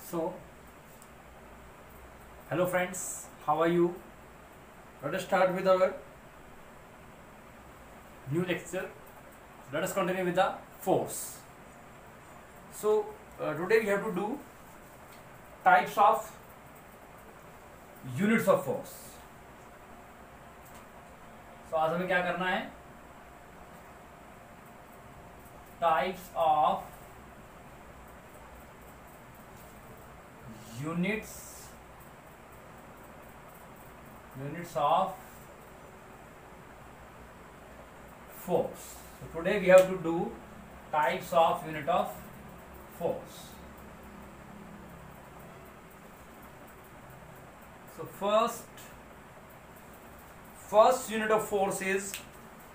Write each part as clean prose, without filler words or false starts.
So, hello friends, how are you? Let us start with our new lecture. Let us continue with the force. So, today we have to do types of units of force. So, आज हमें क्या करना है? Types of units of force. So today we have to do types of unit of force. So first unit of force is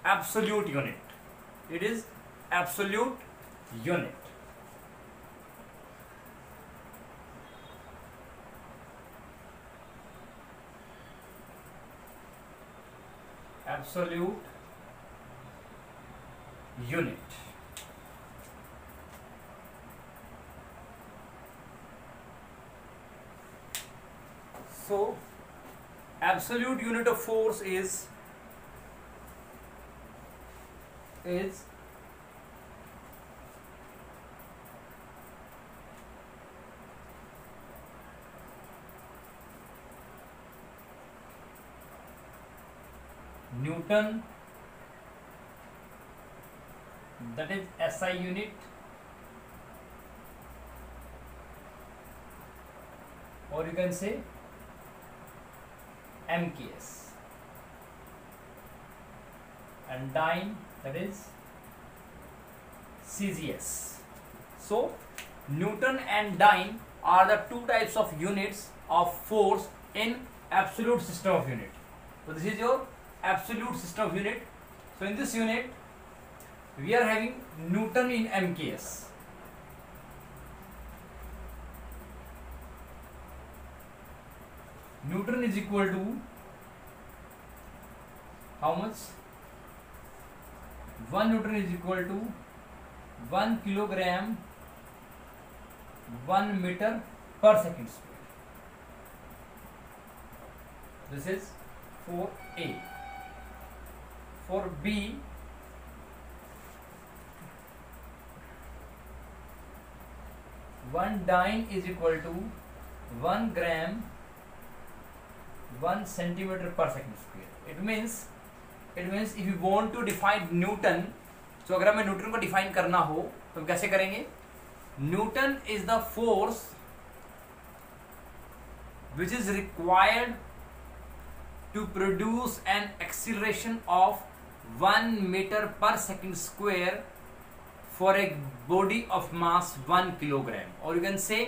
absolute unit. It is absolute unit. Absolute unit. So, absolute unit of force is Newton, that is SI unit, or you can say MKS, and dyne, that is CGS. So Newton and dyne are the two types of units of force in absolute system of unit. So this is your absolute system of unit. So in this unit we are having Newton in MKS. Newton is equal to how much? 1 Newton is equal to 1 kilogram 1 meter per second square. This is for A. For B, 1 dyne is equal to 1 gram 1 centimeter per second square. It means if you want to define Newton, so अगर हमें Newton को define करना हो तो हम कैसे करेंगे? Newton is the force which is required to produce an acceleration of 1 meter per second square for a body of mass 1 kilogram. और you can say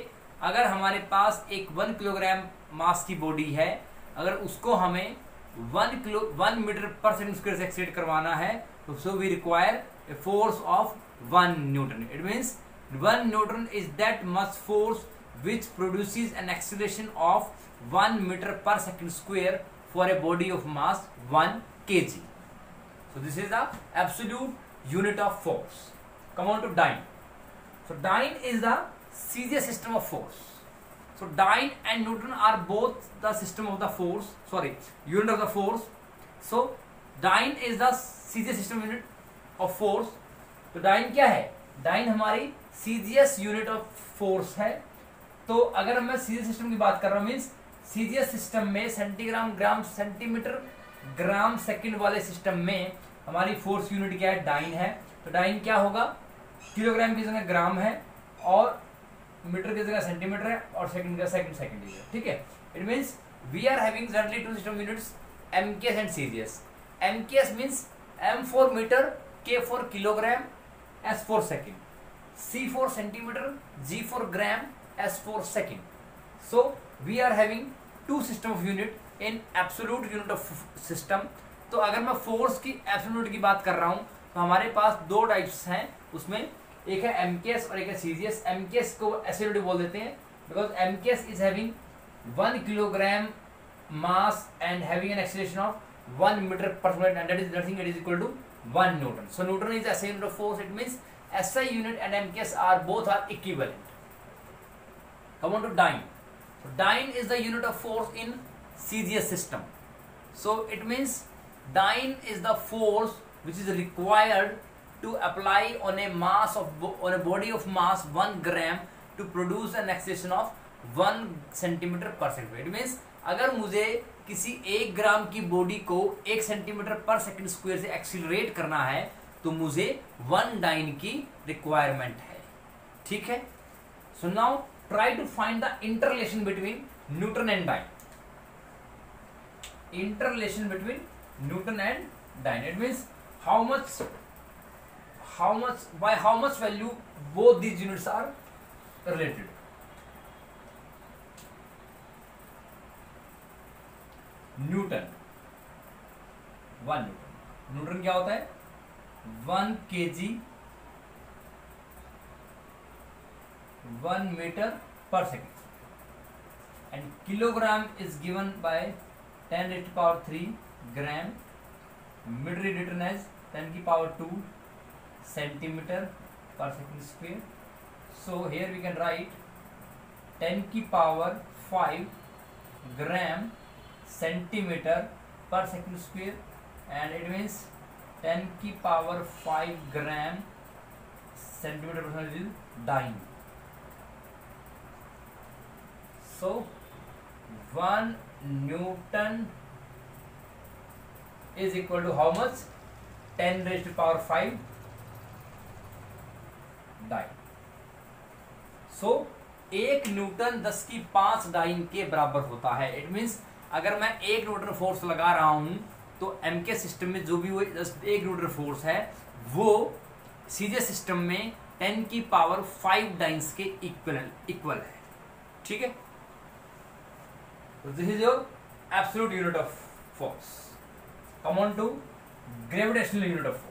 अगर हमारे पास एक 1 किलोग्राम मास की बॉडी है, अगर उसको हमें 1 मीटर पर सेकंड स्क्वायर से एक्सीलरेट करवाना है, तो so we require a force of 1 newton. It means 1 newton is that much force which produces an acceleration of 1 metre per second square for a body of mass 1 kg. So this is the absolute unit of force. Come on to dyne. So dyne is the CGS system of force. So dyne and Newton are both the system of the force, unit of the force. So dyne is the CGS system unit of force. तो dyne क्या है? dyne हमारी CGS unit of force है. तो अगर मैं CGS system की बात कर रहा हूँ, मीन्स सीजीएस सिस्टम में centigram gram centimetre gram second वाले सिस्टम में हमारी फोर्स यूनिट क्या है? डाइन है. तो डाइन क्या होगा? किलोग्राम की जगह ग्राम है, और मीटर की जगह सेंटीमीटर है, और सेकंड का सेकंड है. ठीक है. It means we are having generally two system units MKS and CGS. MKS means M for metre, K for kilogram, S for second, C for centimetre, G for gram, S for second. So we are having two system of unit in absolute unit of system. तो अगर मैं force की absolute की बात कर रहा हूँ, तो हमारे पास दो टाइप्स हैं. उसमें एक है एमकेएस और एक है सीजीएस. एमकेएस को एब्सोल्यूट बोल देते हैं because MKS is having 1 kilogram mass and having an acceleration of 1 meter per second, and that is nothing, it is equal to 1 Newton. So Newton is SI unit of force. It means SI unit and MKS are both are equivalent. Come on to dyne. So dyne is the unit of force in CGS system. So it means dyne is the force which is required to apply on a body of mass 1 gram to produce an acceleration of 1 centimeter per second. It means अगर मुझे किसी 1 ग्राम की body को 1 centimetre पर second square से accelerate करना है तो मुझे 1 डाइन की रिक्वायरमेंट है. ठीक है. So now try to find the interrelation between newton and dyne. Interrelation between Newton and dyne. It means by how much value both these units are related. Newton, 1 Newton. Newton क्या होता है? 1 kg 1 meter per second, and kilogram is given by 10 raised to power 3 gram. Meter is written as 10 की power 2 centimeter per second square. So here we can write 10 की power 5 gram centimeter per second square, and it means 10 की power 5 gram centimeter per second is dyne. So 1 Newton is equal to how much? 10 raised to power 5 dyne. So 1 newton 10 की 5 dine के बराबर होता है. It means अगर मैं 1 Newton force लगा रहा हूं तो एम के सिस्टम में जो भी वो 1 न्यूटन फोर्स है वो सीजे सिस्टम में 10 की पावर 5 डाइन्स के इक्वल है. ठीक है. So this is your absolute unit of force. Come on to gravitational unit of force.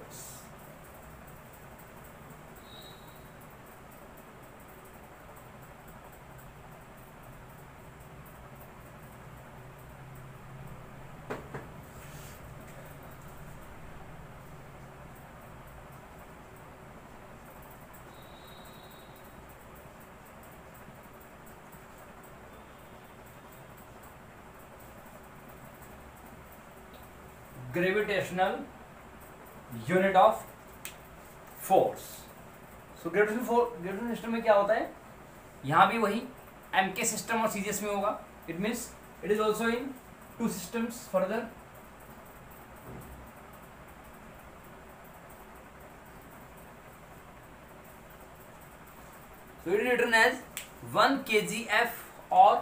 Gravitational unit of force. So gravitational system में क्या होता है? यहाँ भी वही एम के सिस्टम और सीजीएस में होगा. It means it is also in 2 systems further. So it is written as 1 kgf or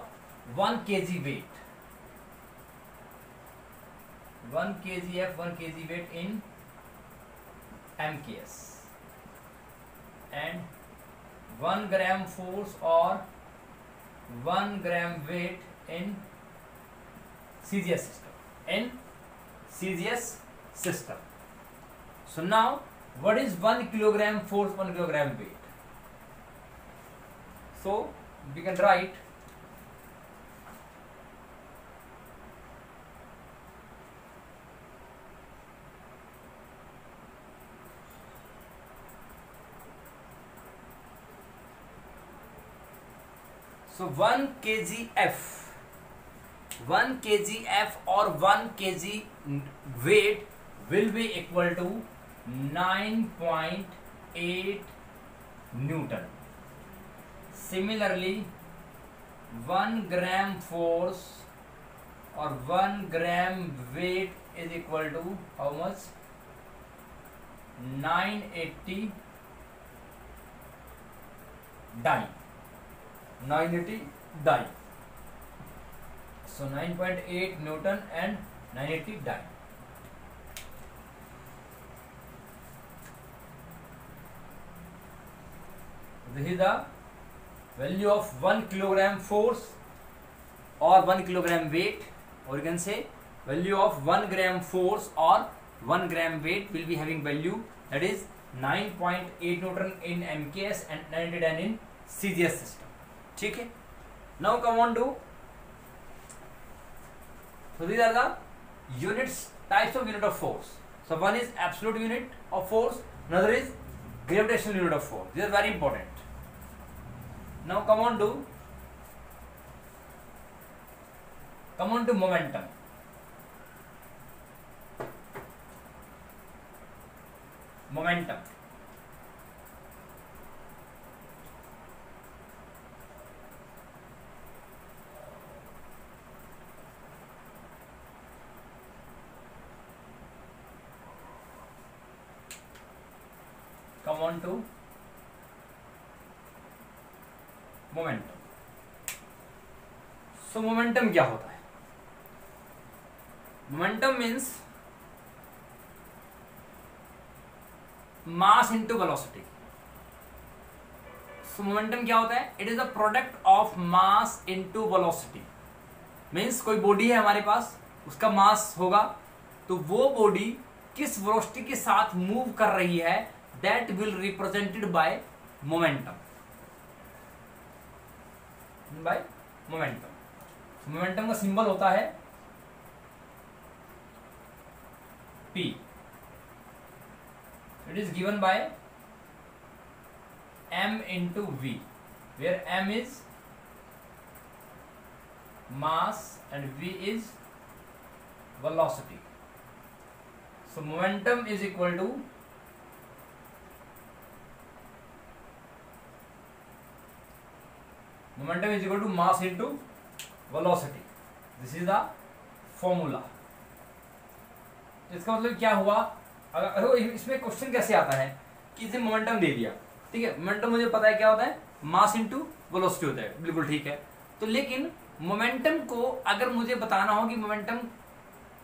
1 kg weight. 1 kgf 1 kg weight in MKS, and 1 gram force or 1 gram weight in CGS system. So now what is 1 kilogram force, 1 kilogram weight? So we can write so 1 kgf or 1 kg weight will be equal to 9.8 Newton. Similarly 1 gram force or 1 gram weight is equal to how much? 980 dyne. 980 dyne. So 9.8 Newton and 980 dyne. This is the value of 1 kilogram force or 1 kilogram weight, or you can say value of 1 gram force or 1 gram weight will be having value that is 9.8 Newton in MKS and 910 in CGS system. ठीक है. Now come on to, so these are the units, types of unit of force. So one is absolute unit of force, another is gravitational unit of force. These are very important. Now come on to come on to momentum. Momentum. Come on to momentum. So momentum क्या होता है? Momentum means mass into velocity. So momentum क्या होता है? It is the product of mass into velocity. Means कोई body है हमारे पास, उसका मास होगा, तो वो बॉडी किस वेलोसिटी के साथ मूव कर रही है, that will represented by momentum. by momentum. Momentum का सिंबल होता है P. It is given by m into v, where m is mass and v is velocity. So momentum is equal to mass into velocity. This is the formula. इसका मतलब क्या हुआ? अगर इसमें question कैसे आता है कि इसे मोमेंटम दे दिया, ठीक है, मोमेंटम मुझे पता है क्या होता है, मास इनटू वेलोसिटी होता है, बिल्कुल ठीक है. तो लेकिन मोमेंटम को अगर मुझे बताना हो कि मोमेंटम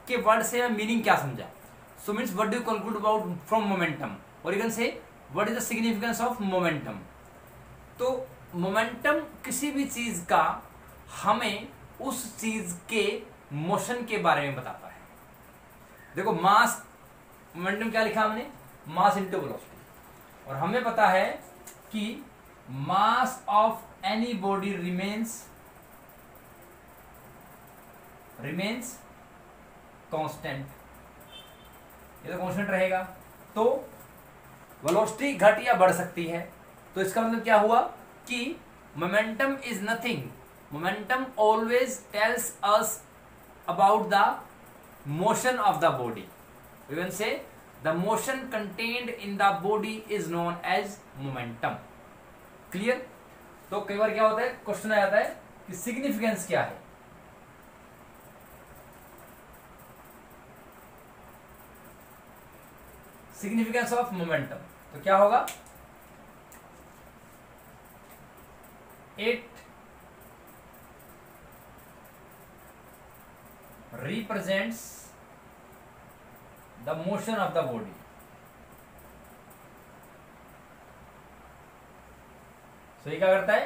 के वर्ड से मीनिंग क्या समझा, so means what do you conclude about from momentum, और you can say what is the significance of momentum. तो मोमेंटम किसी भी चीज का हमें उस चीज के मोशन के बारे में बताता है. देखो मास, मोमेंटम क्या लिखा हमने, मास इनटू वेलोसिटी, और हमें पता है कि mass of any body remains constant. ये तो कांस्टेंट रहेगा, तो वेलोसिटी घट या बढ़ सकती है. तो इसका मतलब क्या हुआ कि momentum is nothing, momentum always tells us about the motion of the body. We can say the motion contained in the body is known as momentum. Clear? तो कई बार क्या होता है, क्वेश्चन आ जाता है कि सिग्निफिकेंस क्या है. सिग्निफिकेंस ऑफ मोमेंटम, तो क्या होगा, it represents the motion of the body. So ये क्या करता है,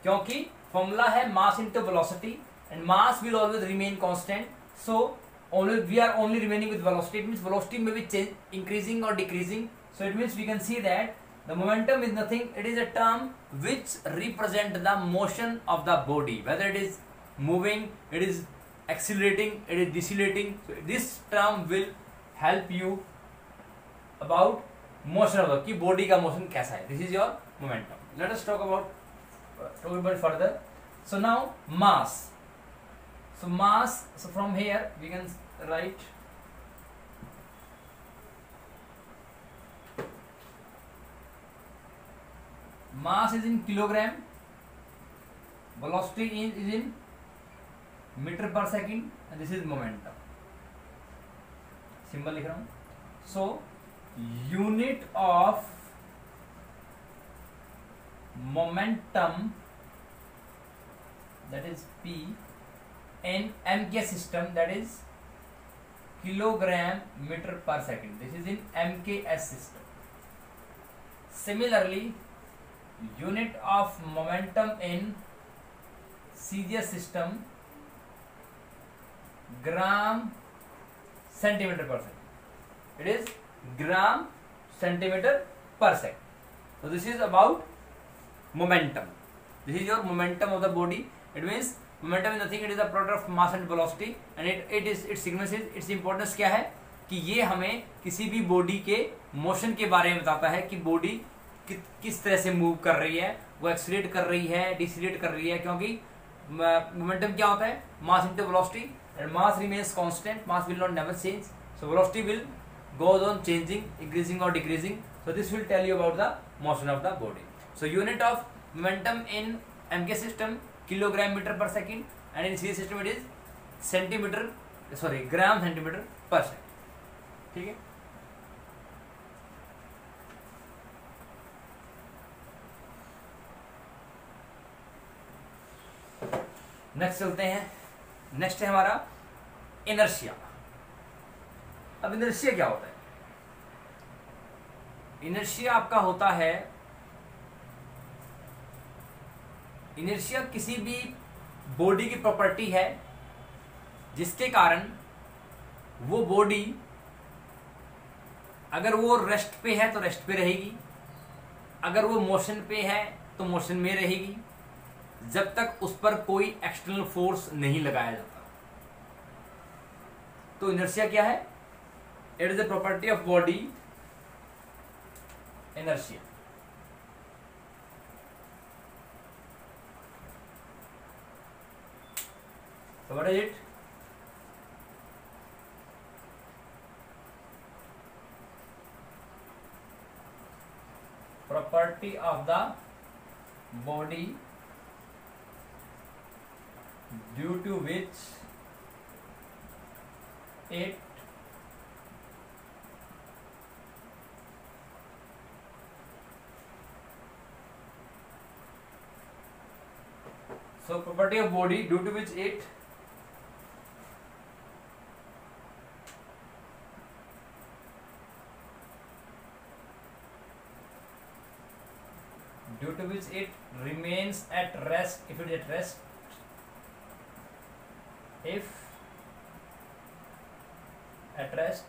क्योंकि फॉर्मूला है mass into velocity and mass will always remain constant, so only we are only remaining with velocity. It means velocity may be increasing or decreasing. So it means we can see that the momentum is nothing, it is a term which represent the motion of the body, whether it is moving, it is accelerating, it is decelerating. So this term will help you about motion of the कि body का motion कैसा है. This is your momentum. Let us talk about further. So now mass. So mass, so from here we can write mass is in kilogram, velocity is in metre per second, and this is momentum. Symbol लिख रहा हूं. So unit of momentum that is p in M K system, that is kilogram metre per second. This is in M K S system. Similarly unit of momentum in CGS system, gram centimetre per second. It is gram centimetre per second. So this is about momentum. This is your momentum of the body. It means momentum is nothing, it is the product of mass and velocity, and it is its significance, its importance क्या है कि ये हमें किसी भी body के motion के बारे में बताता है कि बॉडी किस तरह से मूव कर रही है, वो एक्सीलरेट कर रही है, डिसीलरेट कर रही है, क्योंकि मोमेंटम क्या होता है, mass into velocity, and mass remains constant, mass will not never change, so velocity will goes on changing, increasing or decreasing. So this will tell you about the motion of the body. So unit of momentum in MK system kilogram meter per second, and in CS system it is gram centimeter per second. ठीक है. Next चलते हैं. Next है हमारा inertia. अब inertia क्या होता है? इनर्शिया आपका होता है, इनर्शिया किसी भी बॉडी की प्रॉपर्टी है जिसके कारण वो बॉडी अगर वो रेस्ट पे है तो रेस्ट पे रहेगी, अगर वो मोशन पे है तो मोशन में रहेगी, जब तक उस पर कोई एक्सटर्नल फोर्स नहीं लगाया जाता. तो इनर्शिया क्या है? It is a property of body, inertia. So what is it? Property of the body due to which it property of body due to which it remains at rest if it is at rest, if at rest,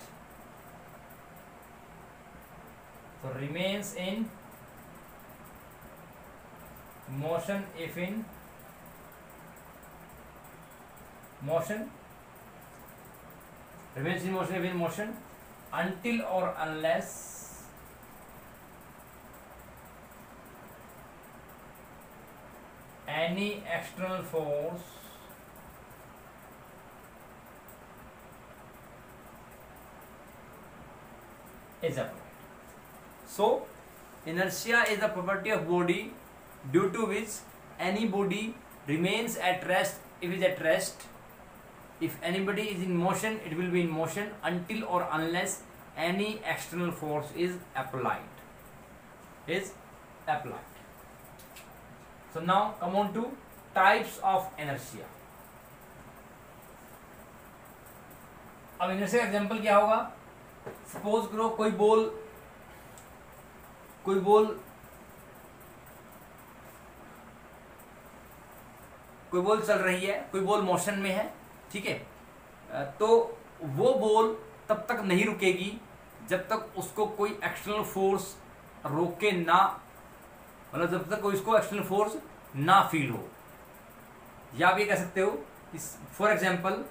so remains in motion if in motion, remains in motion if in motion, until or unless any external force is applied. So inertia is the property of body due to which any body remains at rest if it is at rest. If anybody is in motion, it will be in motion until or unless any external force is applied. So now come on to types of inertia. अब inertia का example क्या होगा? Suppose करो कोई ball चल रही है, कोई बॉल मोशन में है, ठीक है. तो वो बॉल तब तक नहीं रुकेगी जब तक उसको कोई एक्सटर्नल फोर्स रोके ना, मतलब जब तक कोई उसको एक्सटर्नल फोर्स ना फील हो. या आप ये कह सकते हो, फॉर एग्जाम्पल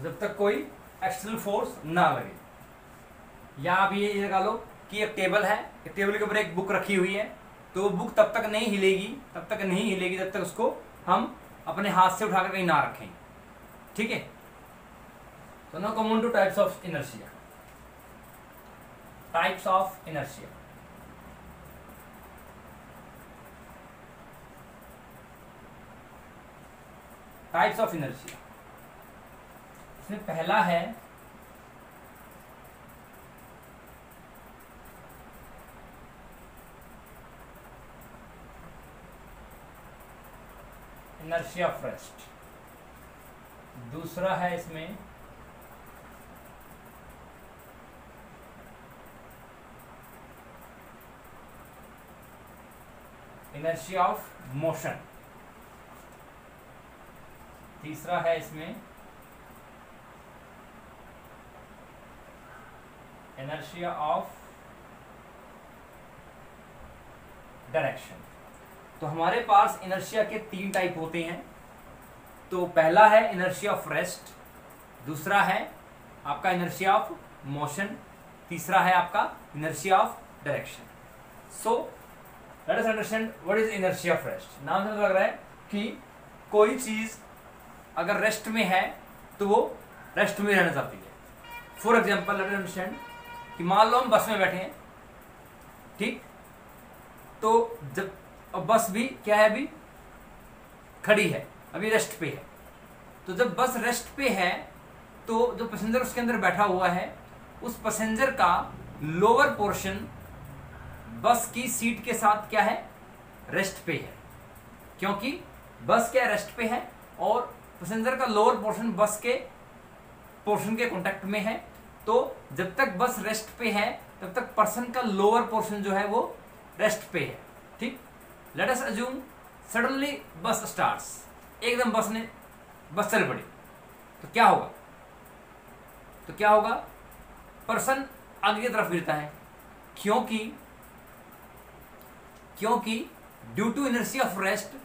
जब तक कोई एक्सटर्नल फोर्स ना लगे. या आप ये लगा लो कि एक टेबल है, एक टेबल के ऊपर एक बुक रखी हुई है, तो वो बुक तब तक नहीं हिलेगी जब तक उसको हम अपने हाथ से उठाकर कहीं ना रखें. ठीक है. तो now come on two types of inertia. Types of inertia. Types of inertia. इसमें पहला है इनर्शिया ऑफ रेस्ट. दूसरा है इसमें इनर्शिया ऑफ मोशन. तीसरा है इसमें इनर्शिया ऑफ डायरेक्शन. तो हमारे पास इनर्शिया के 3 टाइप होते हैं. तो पहला है इनर्शिया ऑफ रेस्ट, दूसरा है आपका इनर्शिया ऑफ मोशन, तीसरा है आपका inertia of direction. So let us understand what is inertia of rest. नाम से लग रहा है कि कोई चीज अगर रेस्ट में है तो वो रेस्ट में रहना चाहती है. For example let us understand कि मान लो हम बस में बैठे हैं, ठीक, तो जब बस भी क्या है, अभी खड़ी है, अभी रेस्ट पे है. तो जब बस रेस्ट पे है तो जो पैसेंजर उसके अंदर बैठा हुआ है उस पैसेंजर का लोअर पोर्शन बस की सीट के साथ क्या है, रेस्ट पे है, क्योंकि बस क्या रेस्ट पे है और पैसेंजर का लोअर पोर्शन बस के पोर्शन के कांटेक्ट में है. तो जब तक बस रेस्ट पे है तब तक पर्सन का लोअर पोर्शन जो है वो रेस्ट पे है. ठीक, लेट अस अज्यूम सडनली बस स्टार्ट्स, एकदम बस चल पड़ी, तो क्या होगा, पर्सन आगे की तरफ गिरता है, क्योंकि due to inertia of rest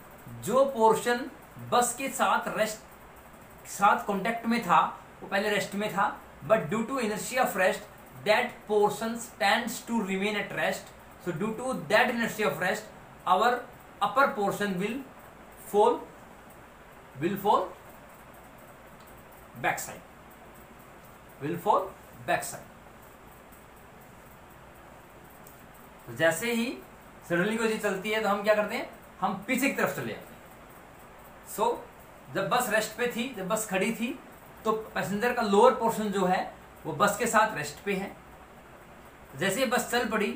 जो पोर्शन बस के साथ कांटेक्ट में था वो पहले रेस्ट में था, but due to inertia of rest that portion tends to remain at rest. So due to that inertia of rest our upper portion will fall backside. तो जैसे ही सडनली कोई चीज चलती है तो हम क्या करते हैं, हम पीछे की तरफ चले जाते हैं. सो जब बस रेस्ट पे थी, जब बस खड़ी थी, तो पैसेंजर का लोअर पोर्शन जो है वो बस के साथ रेस्ट पे है. जैसे ही बस चल पड़ी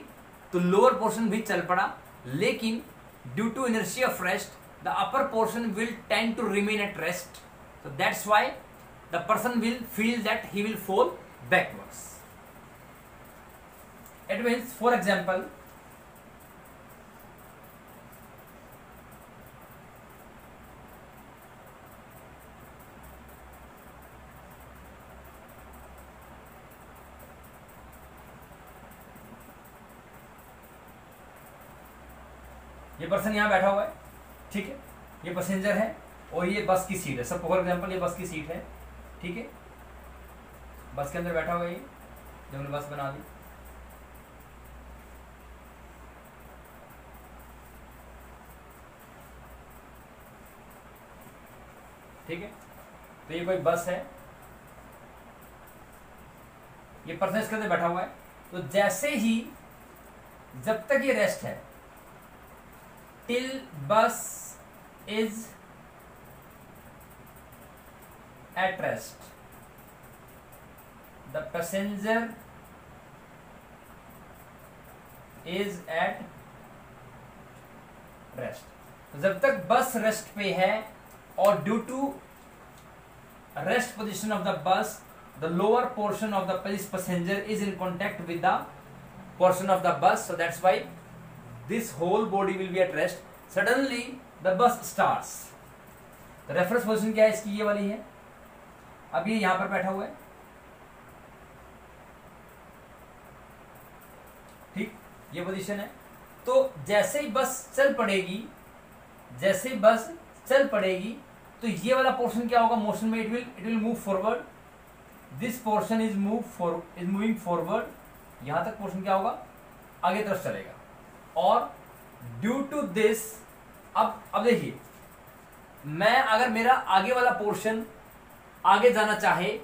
तो लोअर पोर्शन भी चल पड़ा, लेकिन due to inertia of rest the upper portion will tend to remain at rest. So that's why the person will feel that he will fall backwards. It means, for example, ये person यहां बैठा हुआ है, ठीक है, ये passenger है और ये बस की सीट है. सब फॉर एग्जांपल ये बस की सीट है, ठीक है, बस के अंदर बैठा हुआ है ये, जब हमने बस बना दी. ठीक है, तो ये कोई बस है, ये पर्सन इसके अंदर बैठा हुआ है. तो जैसे ही, जब तक ये रेस्ट है, till bus is at rest, the passenger is at rest. जब तक बस रेस्ट पे है और due to rest position of the bus the lower portion of the passenger is in contact with the portion of the bus, so that's why this whole body will be at rest. Suddenly the bus starts. तो reference position क्या है इसकी, ये वाली है. अब ये यहां पर बैठा हुआ है, ठीक, ये पोजीशन है. तो जैसे ही बस चल पड़ेगी, तो ये वाला पोर्शन क्या होगा, मोशन में it will move forward. This portion is moving forward. यहां तक पोर्शन क्या होगा, आगे तरफ चलेगा. और ड्यू टू दिस, अब देखिए, मैं अगर मेरा आगे वाला पोर्शन आगे जाना चाहे,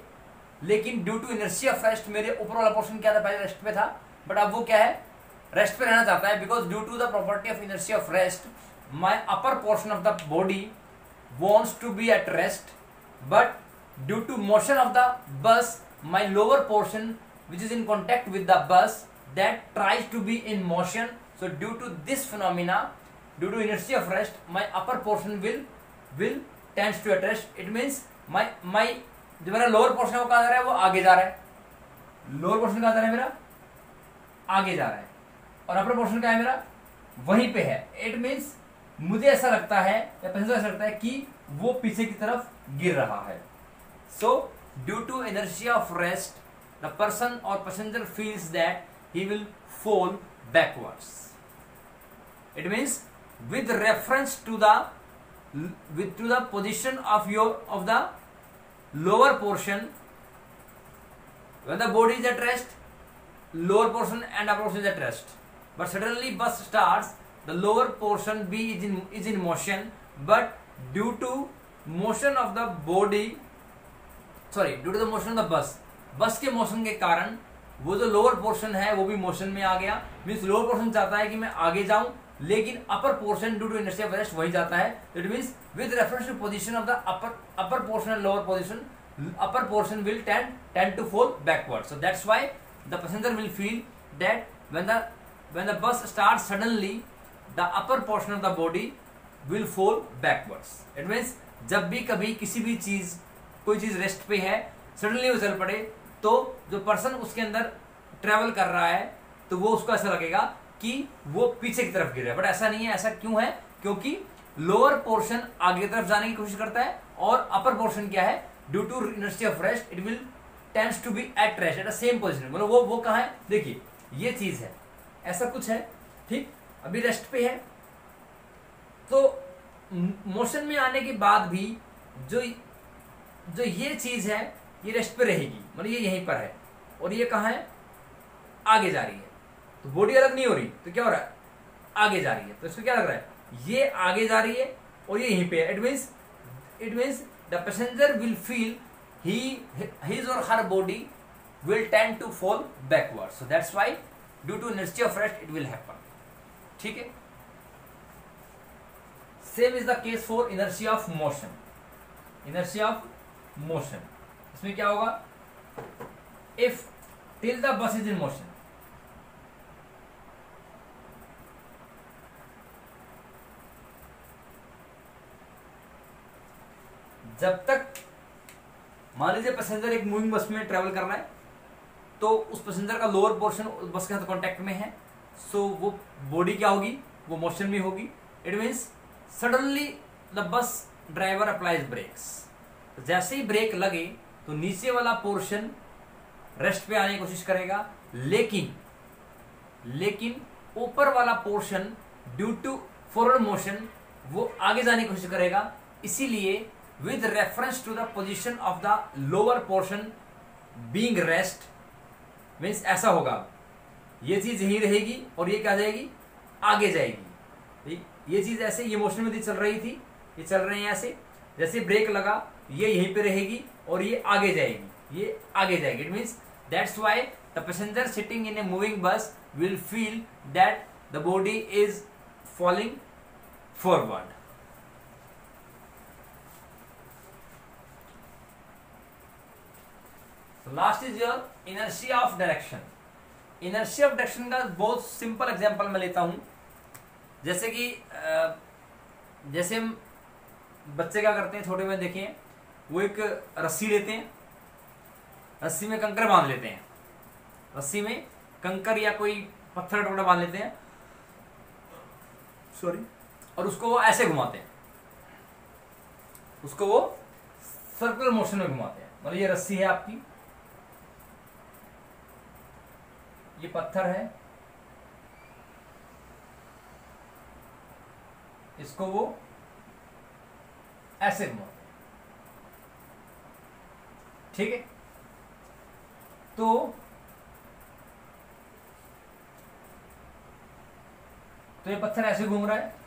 लेकिन due to inertia of rest मेरे ऊपर वाला पोर्शन क्या था, पहले रेस्ट पे था, बट अब वो क्या है, रेस्ट पे रहना चाहता है. Because due to the property of inertia of rest my upper portion of the body wants to be at rest, but due to motion of the bus my lower portion which is in contact with the bus that tries to be in motion. So due to this phenomena, due to inertia of rest, my upper portion will tends to at rest. It means my जो मेरा lower portion है वो कहाँ जा रहा है, वो आगे जा रहा है. लोअर पोर्शन कहाँ जा रहा है, मेरा आगे जा रहा है, और अपर पोर्शन क्या है, मेरा वहीं पे है. इट मीन्स मुझे ऐसा लगता है या पैसेंजर ऐसा लगता है कि वो पीछे की तरफ गिर रहा है. So due to inertia of rest the person और passenger feels that he will fall backwards. It means with reference to the position of the lower portion, when the body is at rest, lower portion and upper portion is at rest, but suddenly bus starts, the lower portion B is in motion, but due to motion of the body, due to the motion of the बस के motion के कारण वो जो lower portion है वो भी motion में आ गया। मीन्स लोअर पोर्शन चाहता है कि मैं आगे जाऊं, लेकिन upper portion due to inertia of rest वही जाता है। It means with reference to position of the upper portion and lower position, upper portion will tend to fall backward. So that's why the passenger will feel that when the bus starts suddenly, the upper portion of the body will fall backwards. It means जब भी कभी किसी भी चीज, कोई चीज rest पे है, सडनली वो चल पड़े, तो जो पर्सन उसके अंदर ट्रेवल कर रहा है तो वो उसको ऐसा लगेगा कि वो पीछे की तरफ गिर रहा है, बट ऐसा नहीं है। ऐसा क्यों है? क्योंकि लोअर पोर्शन आगे की तरफ जाने की कोशिश करता है और अपर पोर्शन क्या है, due to inertia of rest it will tends to be at rest at the same position. मतलब वो कहाँ है, देखिए ये चीज है, ऐसा कुछ है, ठीक, अभी रेस्ट पे है, तो मोशन में आने के बाद भी जो ये चीज है ये रेस्ट पे रहेगी, मतलब ये यहीं पर है, और ये कहाँ है, आगे जा रही है, तो बॉडी अलग नहीं हो रही, तो क्या हो रहा है, आगे जा रही है। तो इसको क्या लग रहा है, ये आगे जा रही है और ये यहीं पे है। It means the passenger will feel his or her body will tend to fall backwards. So that's why due to inertia of rest it will happen. ठीक है। Same is the case for inertia of motion. Inertia of motion. इसमें क्या होगा, if till the bus is in motion, जब तक मान लीजिए passenger एक मूविंग बस में ट्रेवल कर रहा है, तो उस पैसेंजर का लोअर पोर्शन बस के साथ कांटेक्ट में है, सो वो बॉडी क्या होगी, वो मोशन में होगी। It means suddenly the bus driver applies brakes, तो जैसे ही ब्रेक लगे तो नीचे वाला पोर्शन रेस्ट पे आने की कोशिश करेगा, लेकिन ऊपर वाला portion due to forward motion वो आगे जाने की कोशिश करेगा। इसीलिए with reference to the position of the lower portion being rest, means ऐसा होगा, ये चीज यहीं रहेगी और ये क्या जाएगी, आगे जाएगी। ये चीज ऐसे ये मोशन में चल रही थी, ये चल रहे हैं ऐसे, जैसे ब्रेक लगा ये यहीं पे रहेगी और ये आगे जाएगी, ये आगे जाएगी। It means that's why the passenger sitting in a moving बस will feel that the body is falling forward. Last is your inertia of direction. Inertia of direction का बहुत सिंपल एग्जांपल मैं लेता हूं, जैसे कि जैसे हम बच्चे क्या करते हैं, छोटे में देखें, वो एक रस्सी लेते हैं, रस्सी में कंकर बांध लेते हैं, रस्सी में कंकर या कोई पत्थर का टुकड़ा बांध लेते हैं, सॉरी, और उसको वो ऐसे घुमाते हैं, उसको वो सर्कुलर मोशन में घुमाते हैं। मतलब ये रस्सी है आपकी, ये पत्थर है, इसको वो ऐसे घुमाते हैं, ठीक है। तो ये पत्थर ऐसे घूम रहा है,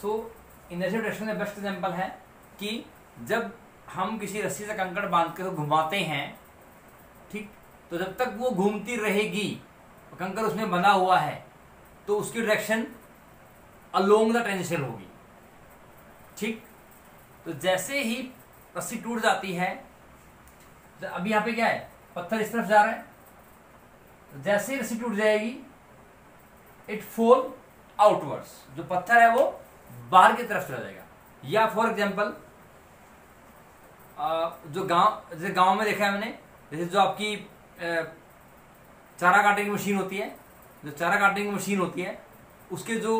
सो इनर्शिया ऑफ डायरेक्शन का बेस्ट एग्जांपल है कि जब हम किसी रस्सी से कंकड़ बांध के घुमाते हैं, ठीक, तो जब तक वो घूमती रहेगी, कंकड़ उसमें बंधा हुआ है, तो उसकी डायरेक्शन अलोंग द टेंजेंशियल होगी, ठीक। तो जैसे ही रस्सी टूट जाती है, अभी यहाँ पे क्या है, पत्थर इस तरफ जा रहा है, तो जैसे ही रस्सी टूट जाएगी इट फॉल आउटवर्ड्स, जो पत्थर है वो बाहर की तरफ चला जाएगा। या फॉर एग्जाम्पल जो जैसे गांव में देखा है मैंने, जैसे जो आपकी चारा काटने की मशीन होती है, जो चारा काटने की मशीन होती है, उसके जो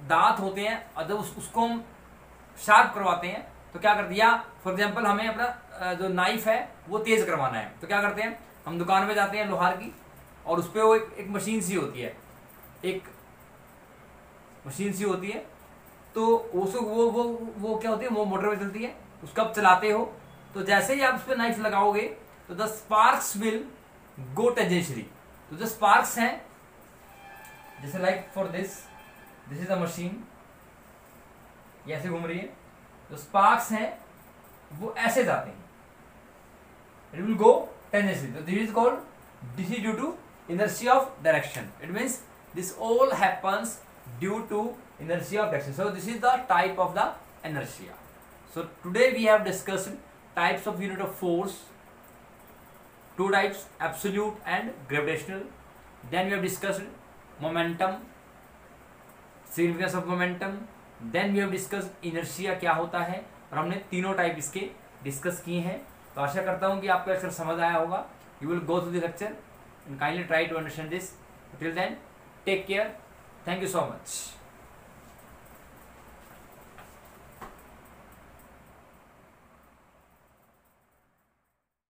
दांत होते हैं और जब उसको हम शार्प करवाते हैं तो क्या करते हैं, या फॉर एग्जांपल हमें अपना जो नाइफ है वो तेज करवाना है तो क्या करते हैं, हम दुकान में जाते हैं लोहार की, और उस पर वो एक मशीन सी होती है, एक मशीन सी होती है, तो उसको वो क्या होती है, वो मोटर में चलती है, उसको आप चलाते हो तो जैसे ही आप उस पर नाइफ लगाओगे तो the sparks will go tangentially. तो जो स्पार्क्स हैं, जैसे like for this is the machine, ये ऐसे घूम रही है, जो स्पार्क्स हैं वो ऐसे जाते हैं, इट विल गो टेंजेंशियली। तो this is called, this is due to inertia of direction. It means this all happens due to inertia of direction. So this is the type of the inertia. So today we have discussed types of unit of force, two types, absolute and gravitational. Then we have discussed momentum, significance of momentum. Then we have discussed inertia क्या होता है, और हमने तीनों type इसके discuss किए हैं। तो आशा करता हूँ कि आपको लेक्चर समझ आया होगा। You will go through the lecture and kindly try to understand this. Till then, take care. Thank you so much.